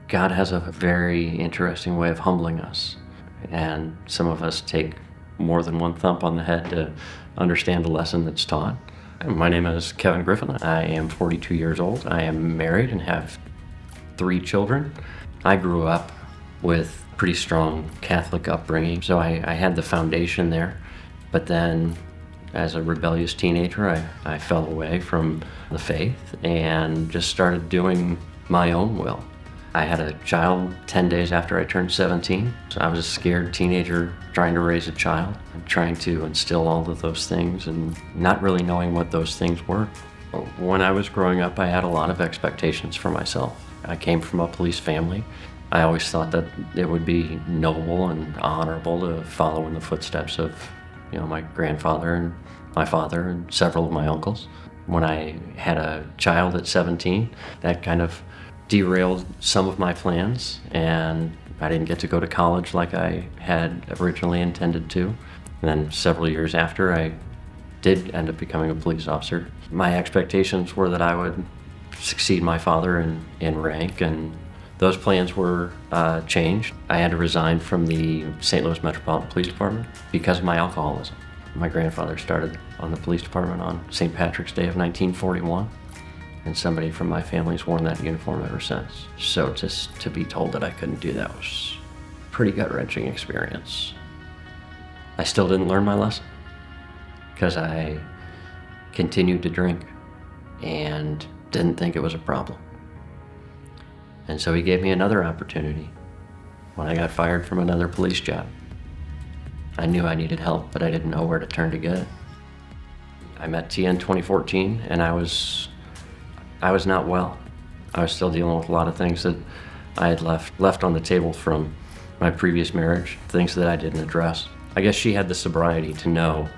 God has a very interesting way of humbling us, and some of us take more than one thump on the head to understand the lesson that's taught. My name is Kevin Griffin. I am 42 years old. I am married and have 3 children. I grew up with pretty strong Catholic upbringing, so I had the foundation there. But then as a rebellious teenager, I fell away from the faith and just started doing my own will. I had a child 10 days after I turned 17. So I was a scared teenager trying to raise a child, trying to instill all of those things and not really knowing what those things were. When I was growing up, I had a lot of expectations for myself. I came from a police family. I always thought that it would be noble and honorable to follow in the footsteps of, my grandfather and my father and several of my uncles. When I had a child at 17, that kind of derailed some of my plans, and I didn't get to go to college like I had originally intended to. And then several years after, I did end up becoming a police officer. My expectations were that I would succeed my father in rank, and those plans were changed. I had to resign from the St. Louis Metropolitan Police Department because of my alcoholism. My grandfather started on the police department on St. Patrick's Day of 1941, and somebody from my family's worn that uniform ever since. So just to be told that I couldn't do that was a pretty gut-wrenching experience. I still didn't learn my lesson because I continued to drink and didn't think it was a problem. And so he gave me another opportunity when I got fired from another police job. I knew I needed help, but I didn't know where to turn to get it. I met Tia in 2014, and I was not well. I was still dealing with a lot of things that I had left on the table from my previous marriage, things that I didn't address. I guess she had the sobriety to know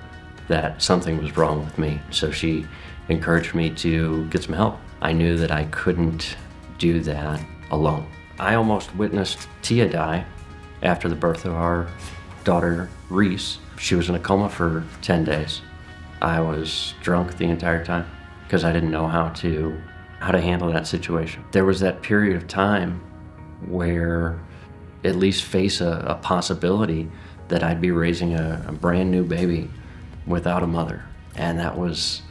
that something was wrong with me, so she encouraged me to get some help. I knew that I couldn't do that alone. I almost witnessed Tia die after the birth of our daughter, Reese. She was in a coma for 10 days. I was drunk the entire time because I didn't know how to handle that situation. There was that period of time where at least face a possibility that I'd be raising a brand new baby without a mother. And that was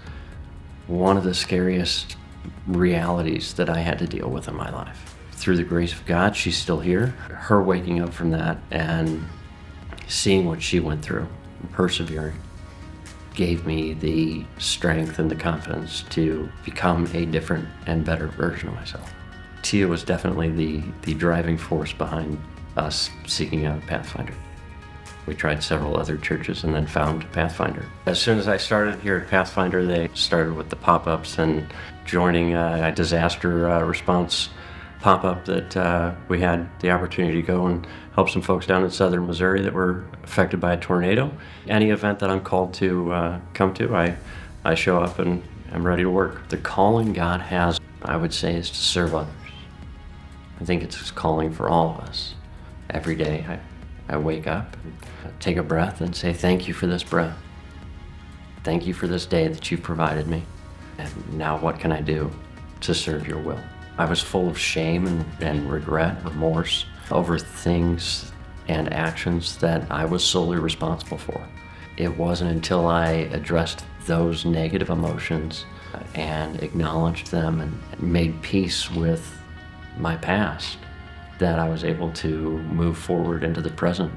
one of the scariest realities that I had to deal with in my life. Through the grace of God, she's still here. Her waking up from that and seeing what she went through, persevering, gave me the strength and the confidence to become a different and better version of myself. Tia was definitely the driving force behind us seeking out Pathfinder. We tried several other churches and then found Pathfinder. As soon as I started here at Pathfinder, they started with the pop-ups and joining a disaster response pop-up that we had the opportunity to go and help some folks down in southern Missouri that were affected by a tornado. Any event that I'm called to come to, I show up and I'm ready to work. The calling God has, I would say, is to serve others. I think it's His calling for all of us. Every day I wake up and take a breath and say, thank you for this breath. Thank you for this day that you've provided me. And now what can I do to serve your will? I was full of shame and regret, remorse over things and actions that I was solely responsible for. It wasn't until I addressed those negative emotions and acknowledged them and made peace with my past that I was able to move forward into the present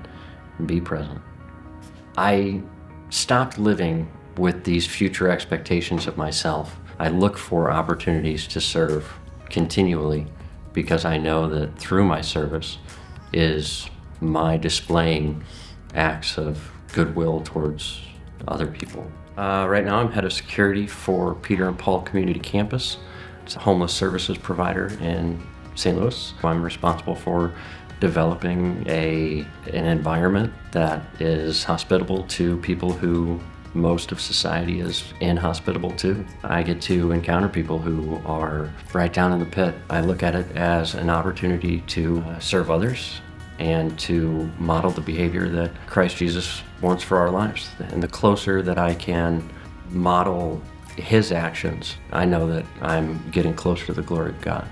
and be present. I stopped living with these future expectations of myself. I look for opportunities to serve continually because I know that through my service is my displaying acts of goodwill towards other people. Right now I'm head of security for Peter and Paul Community Campus. It's a homeless services provider in St. Louis. I'm responsible for developing an environment that is hospitable to people who most of society is inhospitable to. I get to encounter people who are right down in the pit. I look at it as an opportunity to serve others and to model the behavior that Christ Jesus wants for our lives. And the closer that I can model His actions, I know that I'm getting closer to the glory of God.